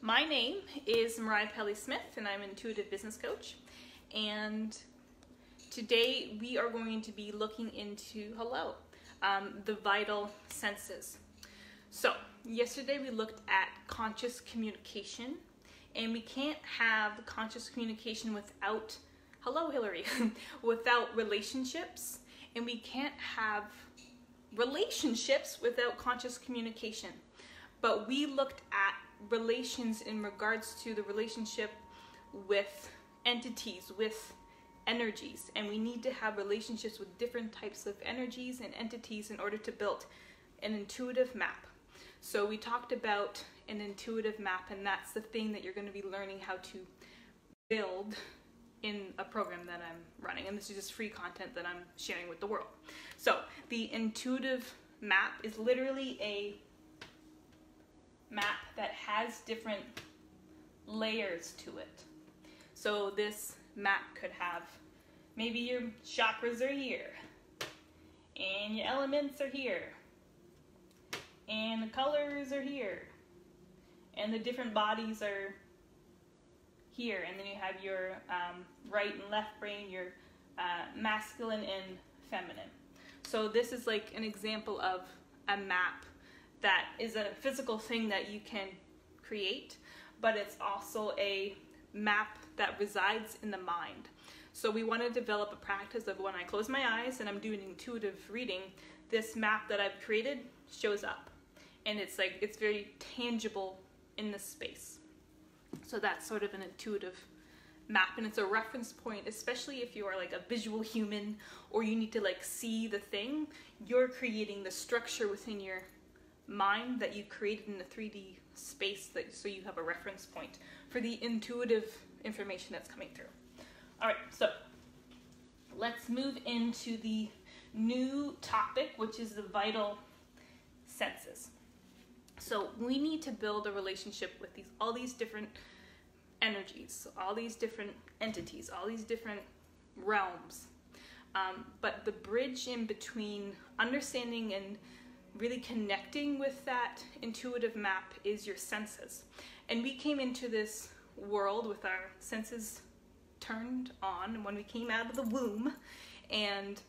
My name is Mariah Smith, and I'm an intuitive business coach. And today we are going to be looking into the vital senses. So yesterday we looked at conscious communication, and we can't have conscious communication without Hillary without relationships, and we can't have relationships without conscious communication. But we looked at relations in regards to the relationship with entities, with energies, and we need to have relationships with different types of energies and entities in order to build an intuitive map. So we talked about an intuitive map, and that's the thing that you're going to be learning how to build in a program that I'm running, and this is just free content that I'm sharing with the world. So the intuitive map is literally a map that has different layers to it. So this map could have maybe your chakras are here, and your elements are here, and the colors are here, and the different bodies are here, and then you have your right and left brain, your masculine and feminine. So this is like an example of a map that is a physical thing that you can create, but it's also a map that resides in the mind. So we want to develop a practice of when I close my eyes and I'm doing intuitive reading, this map that I've created shows up, and it's very tangible in the space. So that's sort of an intuitive map, and it's a reference point, especially if you are like a visual human or you need to like see the thing. You're creating the structure within your mind that you created in the 3D space, so you have a reference point for the intuitive information that's coming through. All right, so let's move into the new topic, which is the vital senses. So we need to build a relationship with all these different energies, all these different entities, all these different realms. But the bridge in between understanding and really connecting with that intuitive map is your senses. And we came into this world with our senses turned on when we came out of the womb, and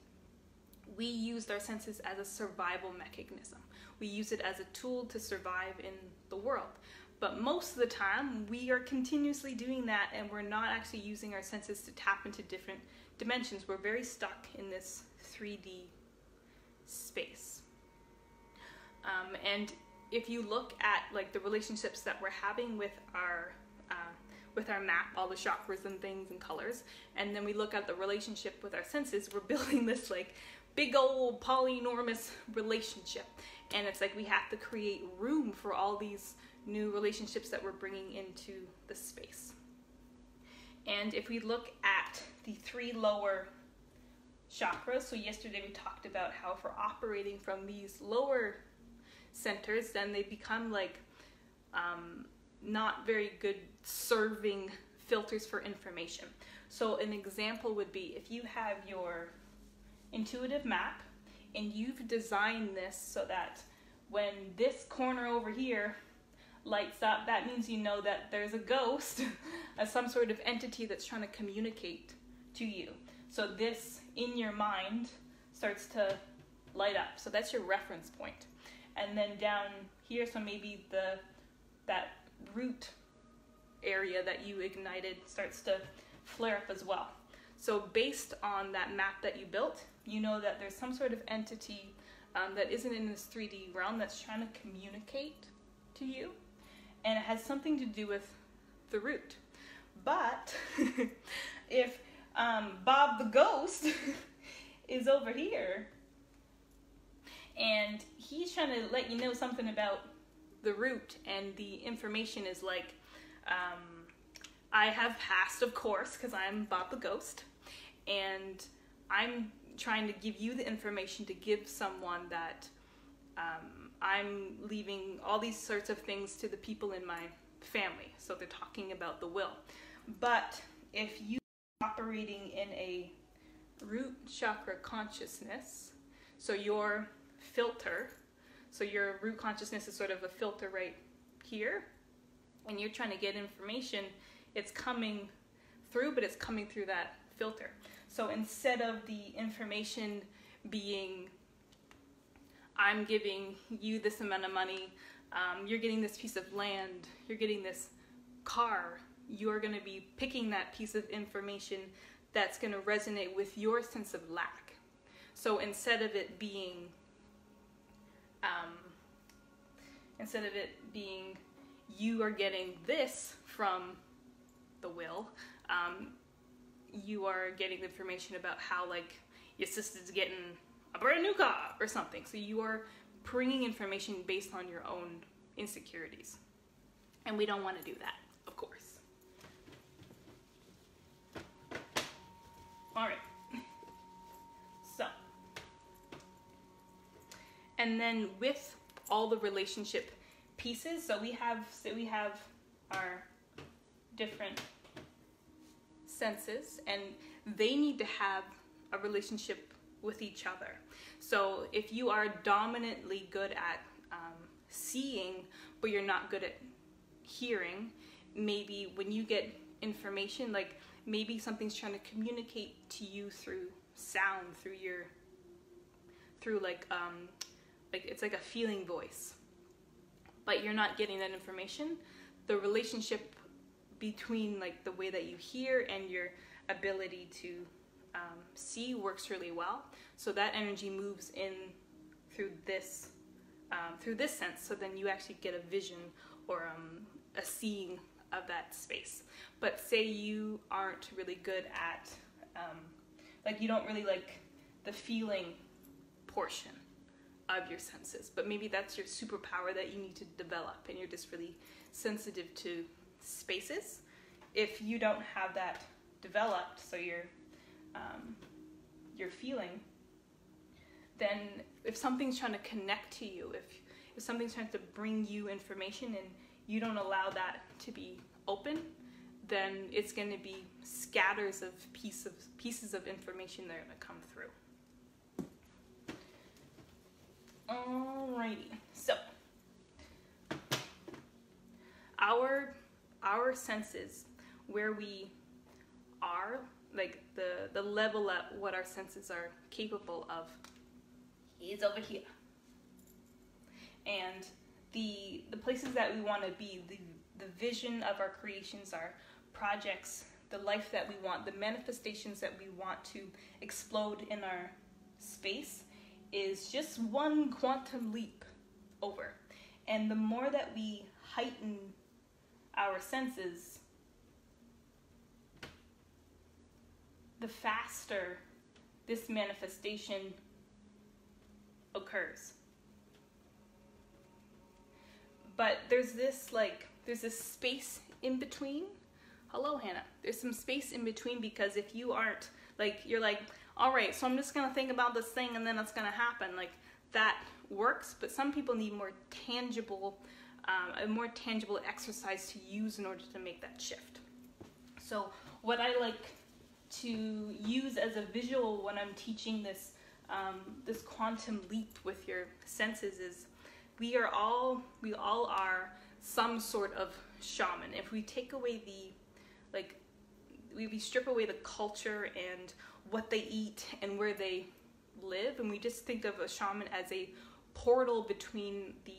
we used our senses as a survival mechanism. We use it as a tool to survive in the world. But most of the time, we are continuously doing that, and we're not actually using our senses to tap into different dimensions. We're very stuck in this 3D space. And if you look at like the relationships that we're having with our map, all the chakras and things and colors, and then we look at the relationship with our senses, we're building this like big old polynormous relationship. And it's like we have to create room for all these new relationships that we're bringing into the space. And if we look at the 3 lower chakras, so yesterday we talked about how if we're operating from these lower centers, then they become like not very good serving filters for information. So an example would be if you have your intuitive map and you've designed this so that when this corner over here lights up, that means you know that there's a ghost, some sort of entity that's trying to communicate to you. So this in your mind starts to light up. So that's your reference point. And then down here, so maybe that root area that you ignited starts to flare up as well. So based on that map that you built, you know that there's some sort of entity that isn't in this 3D realm that's trying to communicate to you, and it has something to do with the root. But if Bob the ghost is over here, and he's trying to let you know something about the root, and the information is like, I have passed, of course, because I'm Bob the ghost, and I'm trying to give you the information to give someone that I'm leaving all these sorts of things to the people in my family. So they're talking about the will. But if you are operating in a root chakra consciousness, so your filter, so your root consciousness is sort of a filter right here, when you're trying to get information, it's coming through, but it's coming through that filter. So instead of the information being, I'm giving you this amount of money, you're getting this piece of land, you're getting this car, you're going to be picking that piece of information that's going to resonate with your sense of lack. So instead of it being you are getting this from the will, you are getting information about how, like, your sister's getting a brand new car or something. So you are bringing information based on your own insecurities. And we don't want to do that, of course. All right. So, and then with all the relationship pieces, so we have our different senses, and they need to have a relationship with each other. So if you are dominantly good at seeing, but you're not good at hearing, maybe when you get information, like maybe something's trying to communicate to you through sound, through like it's like a feeling voice, but you're not getting that information, the relationship between like the way that you hear and your ability to see works really well. So that energy moves in through this sense. So then you actually get a vision or a seeing of that space. But say you aren't really good at, like you don't really like the feeling portion of your senses, but maybe that's your superpower that you need to develop, and you're just really sensitive to spaces. If you don't have that developed, so you're feeling, then if something's trying to connect to you, if something's trying to bring you information and you don't allow that to be open, then it's going to be scatters of pieces of information that are going to come through. Alrighty, so our senses, where we are, like the level at what our senses are capable of, is over here. And the places that we want to be, the vision of our creations, our projects, the life that we want, the manifestations that we want to explode in our space, is just one quantum leap over. And the more that we heighten our senses, the faster this manifestation occurs. But there's this space in between. Hello, Hannah. There's some space in between, because if you aren't, like, you're like, all right, so I'm just going to think about this thing and then it's going to happen. Like, that works, but some people need more tangible, a more tangible exercise to use in order to make that shift. So what I like to use as a visual when I'm teaching this, this quantum leap with your senses is, we all are some sort of shaman. If we take away we strip away the culture and what they eat and where they live, and we just think of a shaman as a portal between the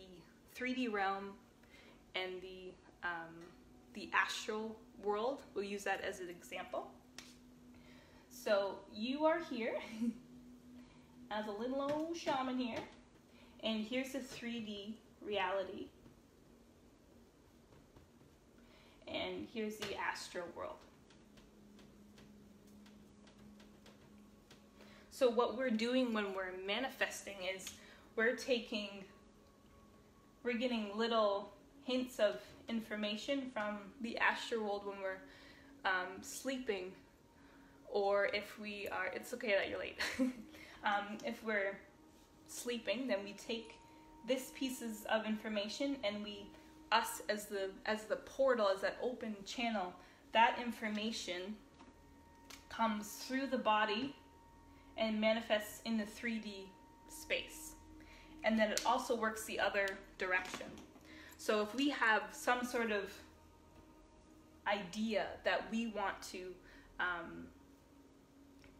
3D realm and the astral world. We'll use that as an example. So you are here as a little old shaman here, and here's the 3D reality, and here's the astral world. So what we're doing when we're manifesting is we're getting little hints of information from the astral world when we're sleeping, or if we are, it's okay that you're late. If we're sleeping, then we take this pieces of information, and us as the portal, as that open channel, that information comes through the body and manifests in the 3D space. And then it also works the other direction. So if we have some sort of idea that we want to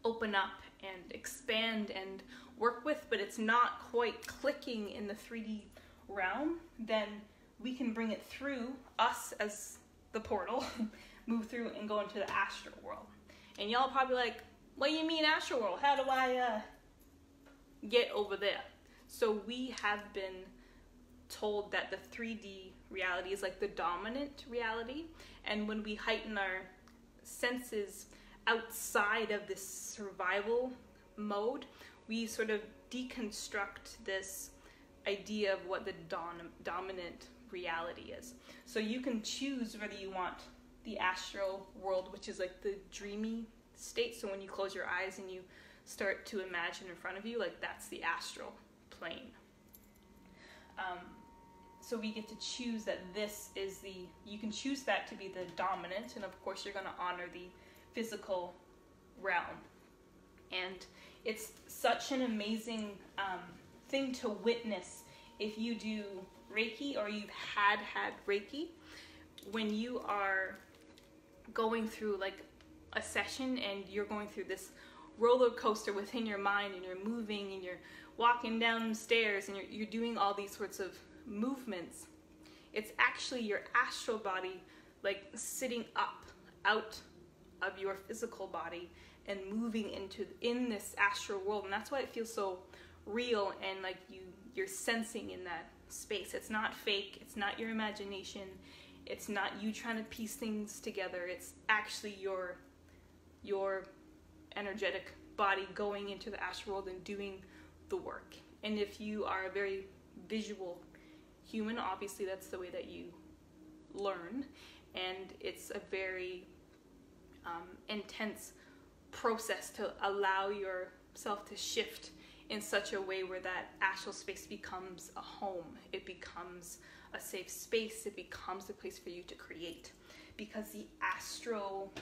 open up and expand and work with, but it's not quite clicking in the 3D realm, then we can bring it through us as the portal, move through and go into the astral world. And y'all probably like, what do you mean astral world? How do I get over there? So we have been told that the 3D reality is like the dominant reality, and when we heighten our senses outside of this survival mode, we sort of deconstruct this idea of what the dominant reality is. So you can choose whether you want the astral world, which is like the dreamy state. So when you close your eyes and you start to imagine in front of you, like that's the astral plane. So we get to choose that you can choose that to be the dominant, and of course you're going to honor the physical realm. And it's such an amazing thing to witness if you do Reiki or you've had Reiki. When you are going through like a session and you're going through this roller coaster within your mind, and you're moving and you're walking down stairs and you're doing all these sorts of movements, it's actually your astral body like sitting up out of your physical body and moving in this astral world. And that's why it feels so real, and like you're sensing in that space. It's not fake, it's not your imagination, it's not you trying to piece things together. It's actually your energetic body going into the astral world and doing the work. And if you are a very visual human, obviously that's the way that you learn, and it's a very intense process to allow yourself to shift in such a way where that astral space becomes a home. It becomes a safe space. It becomes a place for you to create, because the astral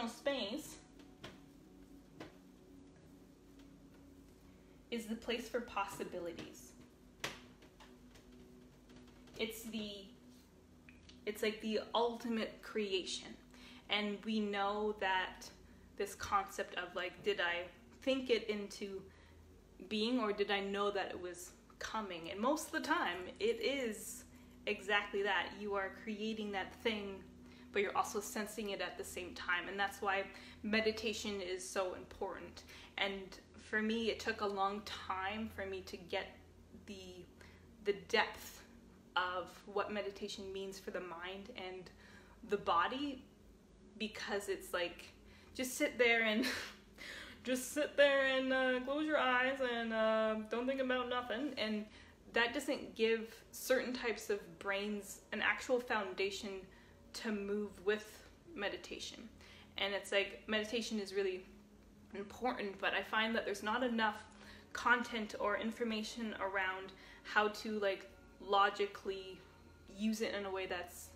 space is the place for possibilities. It's like the ultimate creation. And we know that this concept of like, did I think it into being, or did I know that it was coming? And most of the time it is exactly that. You are creating that thing, but you're also sensing it at the same time. And that's why meditation is so important. And for me, it took a long time for me to get the depth of what meditation means for the mind and the body, because it's like, just sit there and close your eyes and don't think about nothing. And that doesn't give certain types of brains an actual foundation to move with meditation. And it's like, meditation is really important, but I find that there's not enough content or information around how to like logically use it in a way that's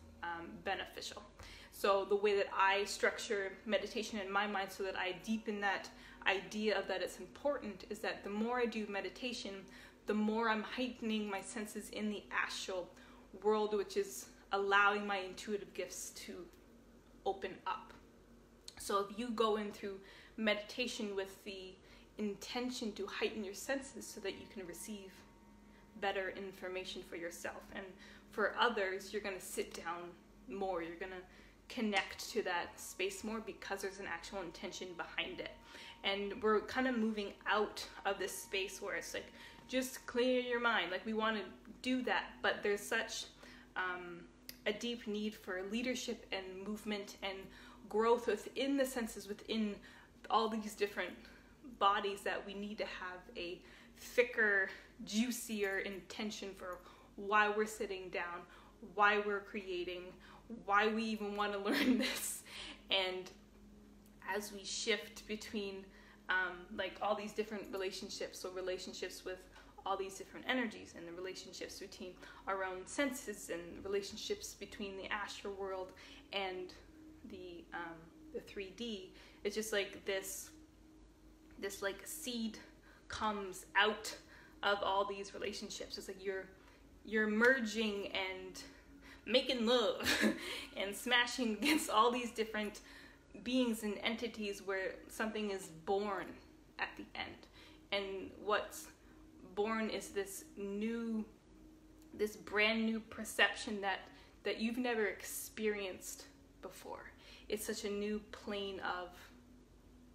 beneficial. So the way that I structure meditation in my mind so that I deepen that idea of that it's important is that the more I do meditation, the more I'm heightening my senses in the astral world, which is allowing my intuitive gifts to open up. So if you go in through meditation with the intention to heighten your senses so that you can receive better information for yourself, and for others, you're going to sit down more, you're going to connect to that space more, because there's an actual intention behind it. And we're kind of moving out of this space where it's like, just clear your mind. Like, we want to do that, but there's such a deep need for leadership and movement and growth within the senses, within all these different bodies, that we need to have a thicker, juicier intention for why we're sitting down, why we're creating, why we even want to learn this. And as we shift between like all these different relationships, so relationships with all these different energies, and the relationships between our own senses, and relationships between the astral world and the 3D, it's just like this like seed comes out of all these relationships. It's like you're merging and making love and smashing against all these different beings and entities where something is born at the end. And what's born is this brand new perception that you've never experienced before. It's such a new plane of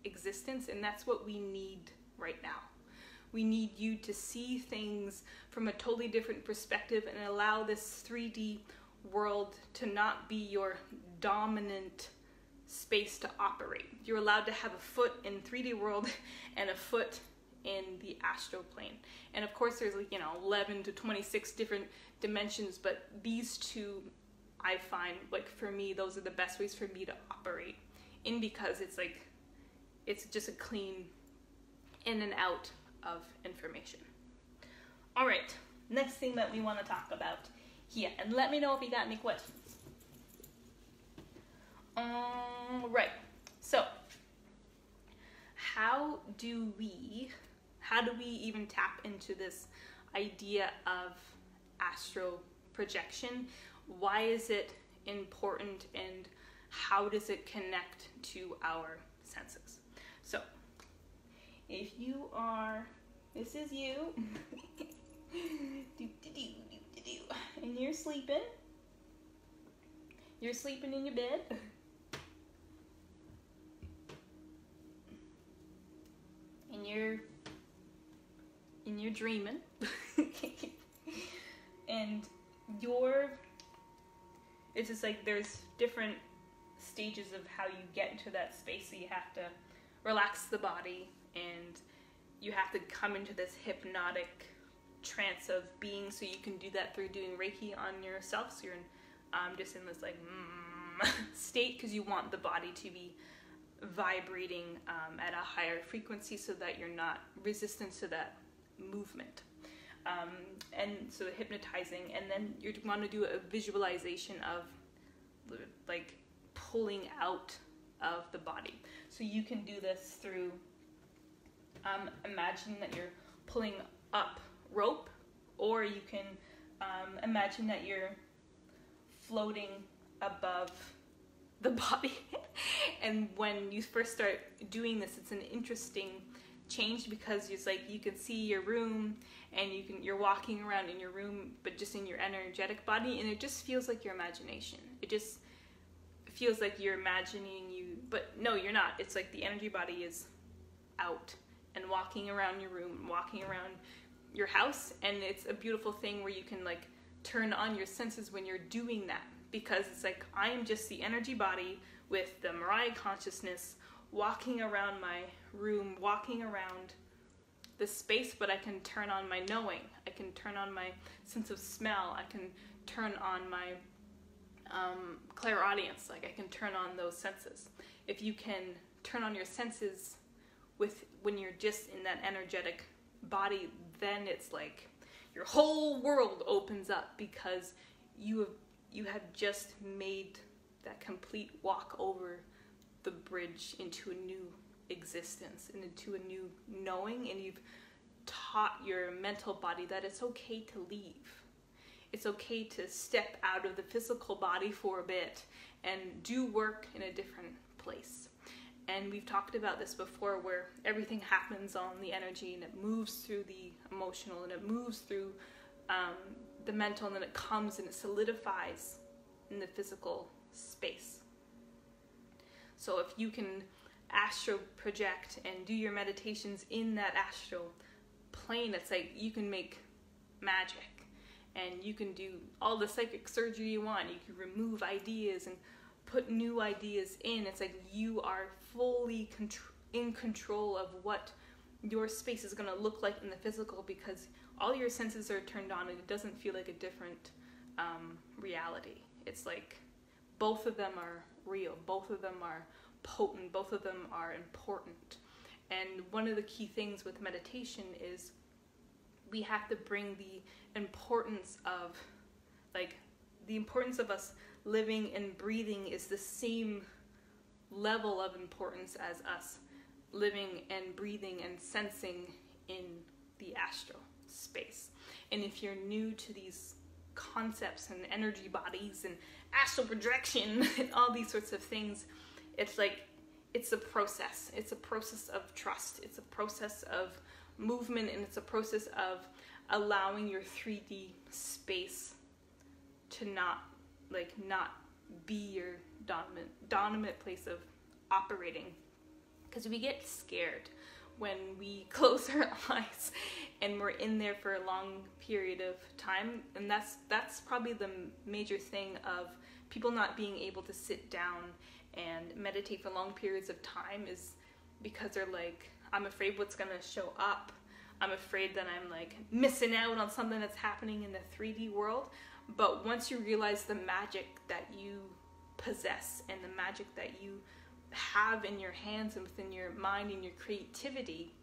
existence, and that's what we need right now. We need you to see things from a totally different perspective and allow this 3D world to not be your dominant space to operate. You're allowed to have a foot in 3D world and a foot in the astral plane. And of course there's 11 to 26 different dimensions, but these two, I find, for me, those are the best ways for me to operate in, because it's just a clean in and out of information. All right, next thing that we want to talk about here, and let me know if you got any questions. Right, so how do we even tap into this idea of astral projection? Why is it important, and how does it connect to our senses? So if you are, this is you, and you're sleeping in your bed, and you're dreaming, and it's just there's different stages of how you get into that space. So you have to relax the body, and you have to come into this hypnotic trance of being. So you can do that through doing Reiki on yourself. So you're just in this state, because you want the body to be vibrating at a higher frequency, so that you're not resistant to that movement. And so hypnotizing, and then you want to do a visualization of pulling out of the body. So you can do this through imagining that you're pulling up rope, or you can imagine that you're floating above the body. And when you first start doing this, it's an interesting change, because it's you can see your room, and you're walking around in your room, but just in your energetic body, and it just feels like your imagination. It just feels like you're imagining you, but no, you're not. It's the energy body is out and walking around your room, walking around your house, and it's a beautiful thing where you can turn on your senses when you're doing that, because it's I am just the energy body with the Mariah consciousness walking around my room, walking around the space, but I can turn on my knowing. I can turn on my sense of smell. I can turn on my clairaudience. I can turn on those senses. If you can turn on your senses when you're just in that energetic body, then it's your whole world opens up, because you have just made that complete walk over the bridge into a new existence and into a new knowing, and you've taught your mental body that it's okay to leave. It's okay to step out of the physical body for a bit and do work in a different place. And we've talked about this before, where everything happens on the energy, and it moves through the emotional, and it moves through the mental, and then it comes and it solidifies in the physical space. So if you can astral project and do your meditations in that astral plane, it's you can make magic, and you can do all the psychic surgery you want. You can remove ideas and put new ideas in. It's you are fully in control of what your space is going to look like in the physical, because all your senses are turned on, and it doesn't feel like a different reality. It's both of them are real, both of them are potent, both of them are important. And one of the key things with meditation is we have to bring the importance of us living and breathing is the same level of importance as us living and breathing and sensing in the astral space. And if you're new to these concepts and energy bodies and astral projection and all these sorts of things. It's like, it's a process. It's a process of trust. It's a process of movement, and it's a process of allowing your 3D space to not be your dominant place of operating. Because we get scared when we close our eyes and we're in there for a long period of time, and that's probably the major thing of people not being able to sit down and meditate for long periods of time, is because they're like, I'm afraid what's gonna show up. I'm afraid that I'm like missing out on something that's happening in the 3D world. But once you realize the magic that you possess and the magic that you have in your hands and within your mind and your creativity,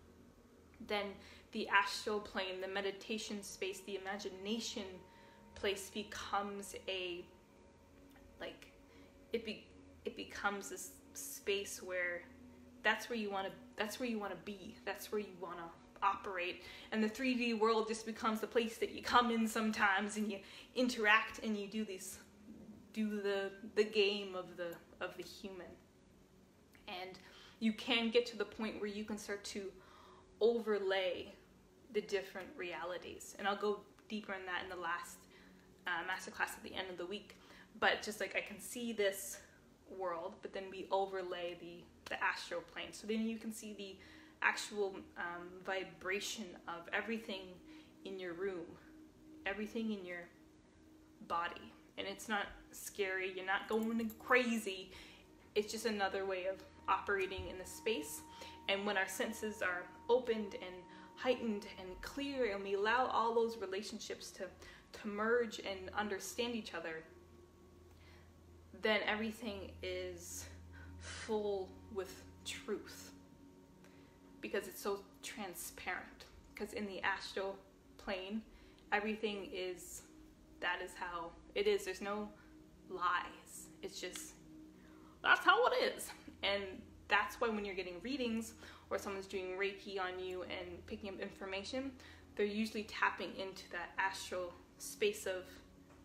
then the astral plane, the meditation space, the imagination place becomes a, like, it becomes this space where that's where you want to be, that's where you want to operate, and the 3D world just becomes the place that you come in sometimes and you interact and you do the game of the human. And you can get to the point where you can start to overlay the different realities, and I'll go deeper in that in the last masterclass at the end of the week. But just like, I can see this world, but then we overlay the astral plane, so then you can see the actual vibration of everything in your room, everything in your body. And it's not scary, you're not going crazy, it's just another way of operating in the space. And when our senses are opened and heightened and clear, and we allow all those relationships to merge and understand each other, then everything is full with truth, because it's so transparent. Because in the astral plane, everything is, that is how it is. There's no lies. It's just, that's how it is. And that's why when you're getting readings or someone's doing Reiki on you and picking up information, they're usually tapping into that astral space of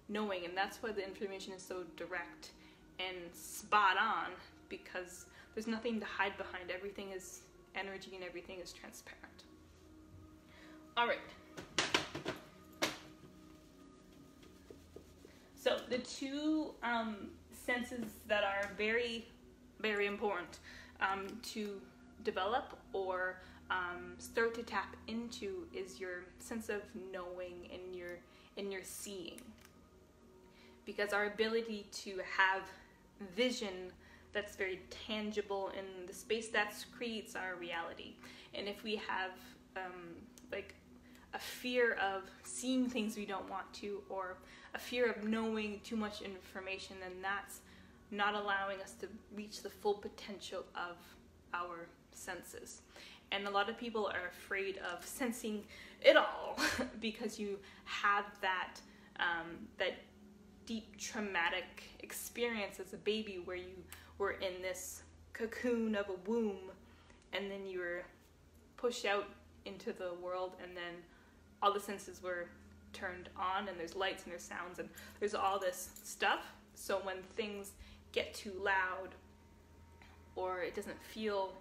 knowing. And that's why the information is so direct and spot on, because there's nothing to hide behind. Everything is energy and everything is transparent. All right. So the two senses that are very, very important to develop or start to tap into is your sense of knowing and your seeing. Because our ability to have vision that's very tangible in the space, that creates our reality. And if we have like a fear of seeing things we don't want to, or a fear of knowing too much information, then that's not allowing us to reach the full potential of our senses. And a lot of people are afraid of sensing it all because you have that that deep traumatic experience as a baby where you were in this cocoon of a womb, and then you were pushed out into the world, and then all the senses were turned on, and there's lights and there's sounds and there's all this stuff. So when things get too loud, or it doesn't feel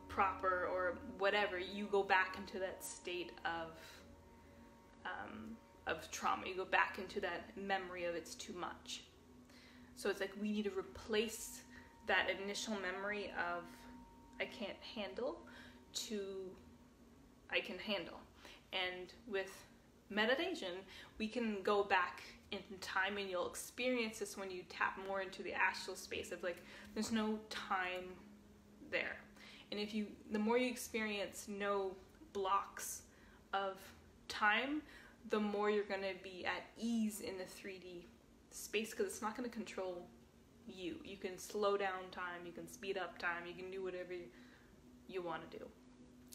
proper or whatever, you go back into that state of trauma. You go back into that memory of it's too much. So it's like we need to replace that initial memory of I can't handle to I can handle. And with meditation, we can go back in time, and you'll experience this when you tap more into the astral space of like, there's no time there. And the more you experience no blocks of time, the more you're going to be at ease in the 3D space, because it's not going to control you. You can slow down time, you can speed up time, you can do whatever you want to do.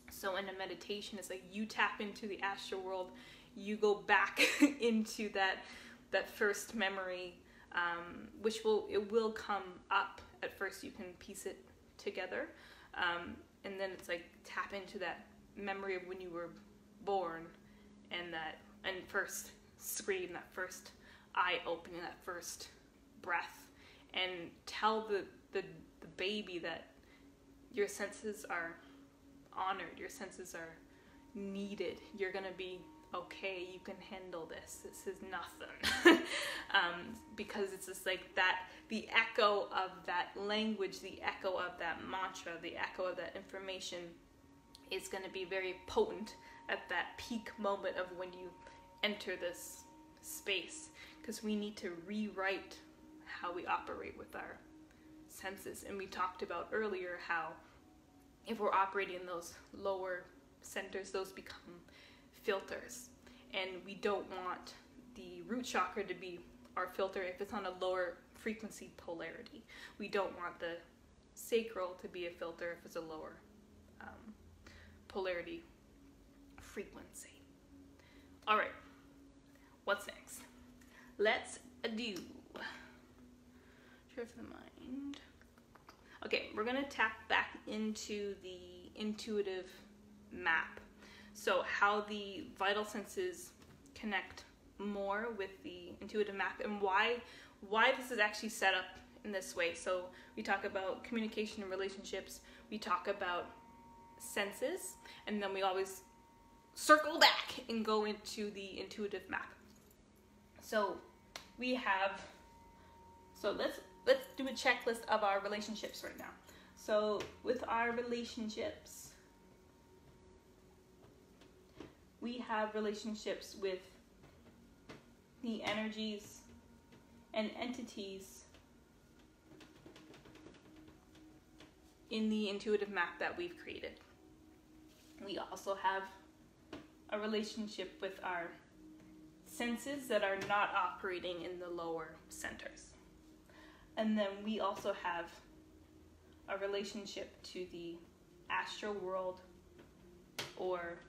So in a meditation, it's like you tap into the astral world, you go back into that first memory, which will come up at first. You can piece it together, and then it's like tap into that memory of when you were born, and first scream, that first eye opening, that first breath, and tell the baby that your senses are honored, your senses are needed, you're gonna be okay, you can handle this is nothing. Because it's just like that, the echo of that language, the echo of that mantra, the echo of that information is going to be very potent at that peak moment of when you enter this space, because we need to rewrite how we operate with our senses. And we talked about earlier how if we're operating in those lower centers, those become filters, and we don't want the root chakra to be our filter if it's on a lower frequency polarity. We don't want the sacral to be a filter if it's a lower polarity frequency. All right, what's next? Let's do Share for the Mind. Okay, we're gonna tap back into the intuitive map. So how the vital senses connect more with the intuitive map, and why this is actually set up in this way. So we talk about communication and relationships, we talk about senses, and then we always circle back and go into the intuitive map. So we have, so let's do a checklist of our relationships right now. So with our relationships, we have relationships with the energies and entities in the intuitive map that we've created. We also have a relationship with our senses that are not operating in the lower centers. And then we also have a relationship to the astral world, or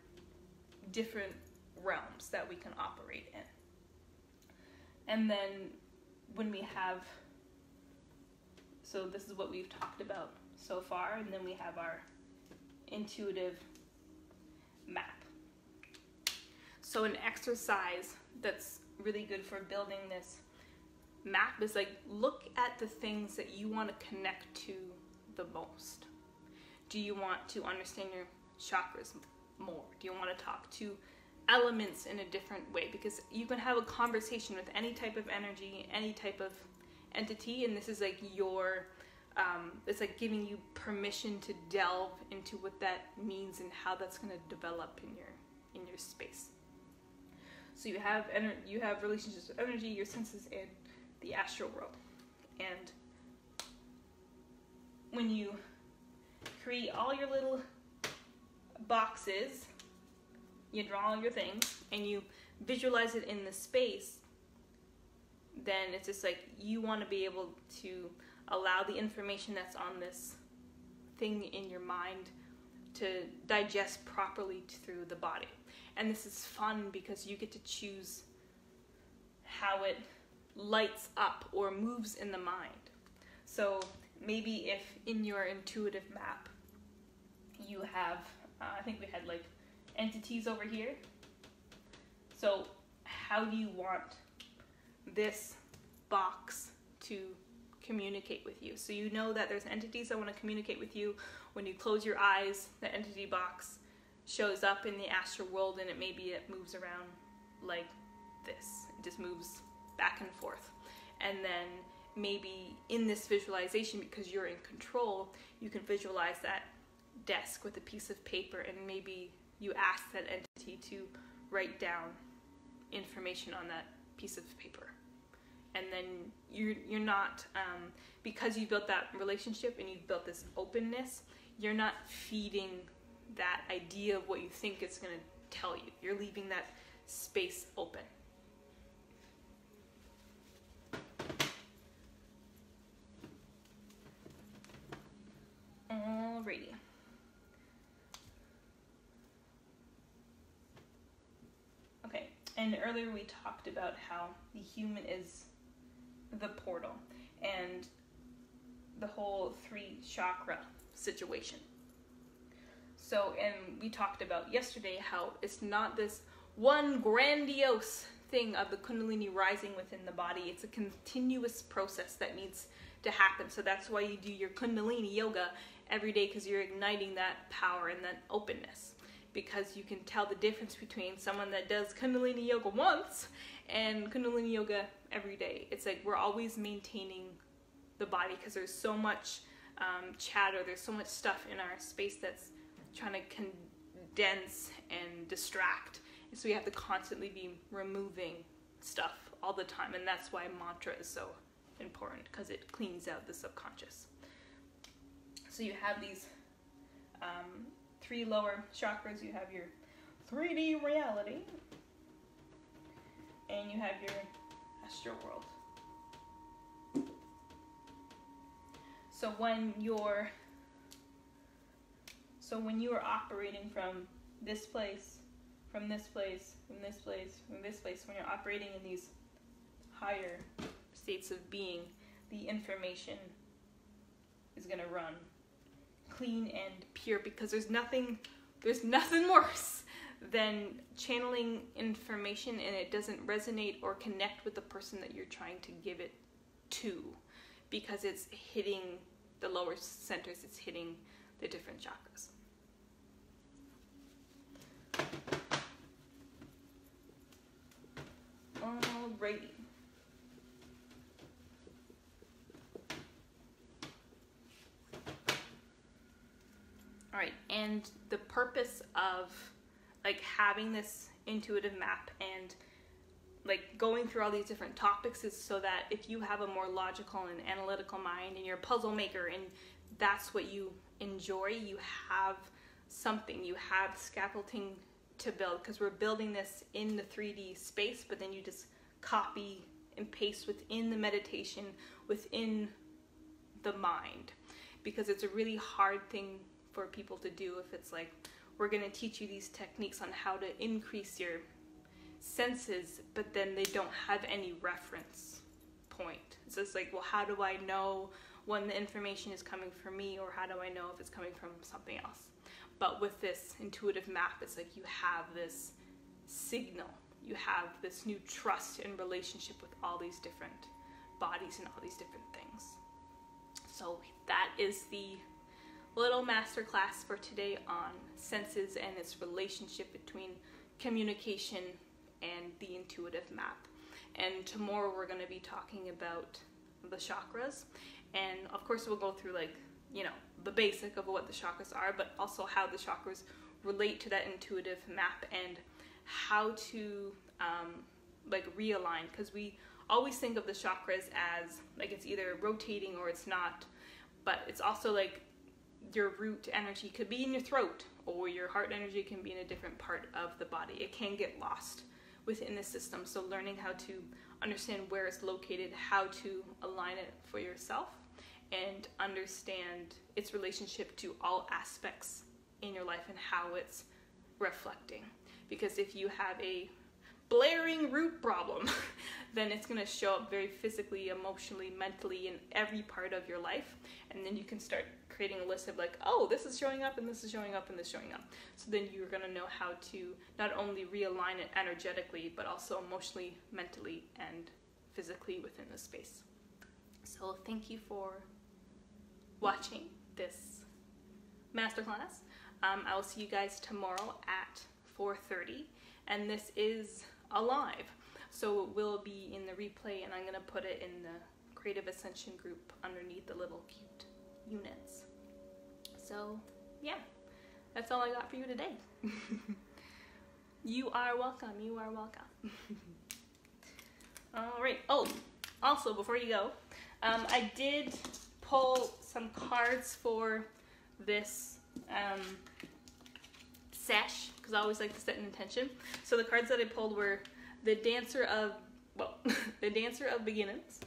different realms that we can operate in. And then when we have, so this is what we've talked about so far, and then we have our intuitive map. So an exercise that's really good for building this map is like, look at the things that you want to connect to the most. Do you want to understand your chakras more? Do you want to talk to elements in a different way? Because you can have a conversation with any type of energy, any type of entity, and this is like your it's like giving you permission to delve into what that means and how that's going to develop in your space. So you have relationships with energy, your senses, and the astral world. And when you create all your little boxes, you draw all your things, and you visualize it in the space, then it's just like you want to be able to allow the information that's on this thing in your mind to digest properly through the body. And this is fun because you get to choose how it lights up or moves in the mind. So maybe if in your intuitive map you have, I think we had like entities over here. So how do you want this box to communicate with you? So you know that there's entities that want to communicate with you. When you close your eyes, the entity box shows up in the astral world, and it moves around like this. It just moves back and forth. And then maybe in this visualization, because you're in control, you can visualize that desk with a piece of paper, and maybe you ask that entity to write down information on that piece of paper. And then you're not, because you built that relationship and you've built this openness, you're not feeding that idea of what you think it's going to tell you. You're leaving that space open. Alrighty. Okay, and earlier we talked about how the human is the portal and the whole 3 chakra situation. So, and we talked about yesterday how it's not this one grandiose thing of the Kundalini rising within the body. It's a continuous process that needs to happen. So that's why you do your Kundalini yoga every day, because you're igniting that power and that openness. Because you can tell the difference between someone that does Kundalini yoga once and Kundalini yoga every day. It's like we're always maintaining the body, because there's so much chatter, there's so much stuff in our space that's trying to condense and distract. And so we have to constantly be removing stuff all the time, and that's why mantra is so important, because it cleans out the subconscious. So you have these 3 lower chakras. You have your 3D reality, and you have your astral world. So when you're operating from this place, from this place, from this place, from this place, when you're operating in these higher states of being, the information is going to run clean and pure, because there's nothing worse than channeling information and it doesn't resonate or connect with the person that you're trying to give it to, because it's hitting the lower centers, it's hitting the different chakras. Alrighty. Alright, and the purpose of like having this intuitive map and like going through all these different topics is so that if you have a more logical and analytical mind and you're a puzzle maker and that's what you enjoy, you have something, you have scaffolding to build, because we're building this in the 3D space, but then you just copy and paste within the meditation, within the mind, because it's a really hard thing for people to do. If it's like, we're going to teach you these techniques on how to increase your senses, but then they don't have any reference point. It's just like, well, how do I know when the information is coming from me, or how do I know if it's coming from something else? But with this intuitive map, it's like you have this signal, you have this new trust and relationship with all these different bodies and all these different things. So that is the little masterclass for today on senses and its relationship between communication and the intuitive map. And tomorrow we're going to be talking about the chakras, and of course we'll go through like, you know, the basic of what the chakras are, but also how the chakras relate to that intuitive map and how to like realign, because we always think of the chakras as like it's either rotating or it's not, but it's also like your root energy could be in your throat, or your heart energy can be in a different part of the body. It can get lost within the system. So learning how to understand where it's located, how to align it for yourself, and understand its relationship to all aspects in your life and how it's reflecting. Because if you have a blaring root problem, then it's going to show up very physically, emotionally, mentally in every part of your life. And then you can start creating a list of like, oh, this is showing up and this is showing up and this is showing up. So then you're going to know how to not only realign it energetically, but also emotionally, mentally, and physically within the space. So thank you for watching this masterclass. I will see you guys tomorrow at 4:30, and this is a live, so it will be in the replay, and I'm going to put it in the Creative Ascension group underneath the little cute units. So yeah, that's all I got for you today. You are welcome. You are welcome. All right. Oh, also before you go, I did pull some cards for this sesh, because I always like to set an intention. So the cards that I pulled were the Dancer of, the Dancer of Beginnings,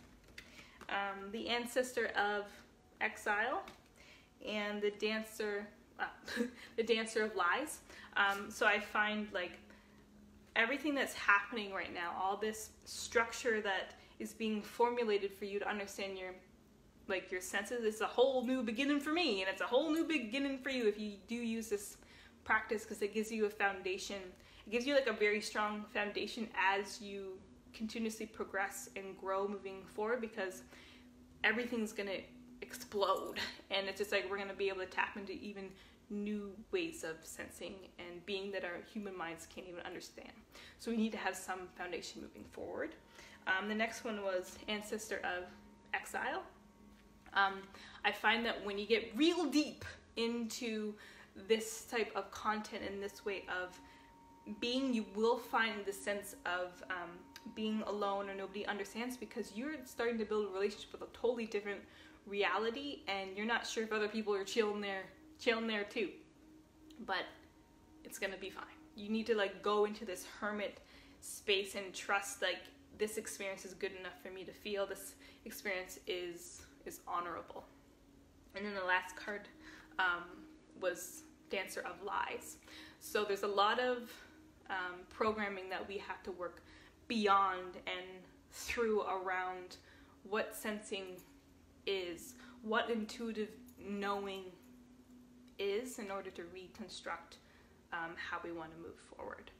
the Ancestor of Exile, and the Dancer, the Dancer of Lies. So I find like everything that's happening right now, all this structure that is being formulated for you to understand your senses, it's a whole new beginning for me, and it's a whole new beginning for you if you do use this practice, because it gives you a foundation it gives you like a very strong foundation as you continuously progress and grow moving forward, because everything's gonna explode, and it's just like we're gonna be able to tap into even new ways of sensing and being that our human minds can't even understand. So we need to have some foundation moving forward. The next one was Ancestor of Exile. I find that when you get real deep into this type of content and this way of being, you will find the sense of being alone or nobody understands, because you're starting to build a relationship with a totally different reality, and you're not sure if other people are chilling there too. But it's gonna be fine. You need to like go into this hermit space and trust like this experience is good enough for me to feel. This experience is honorable. And then the last card was Dancer of Lies. So there's a lot of programming that we have to work beyond and through around what sensing is, what intuitive knowing is, in order to reconstruct how we want to move forward.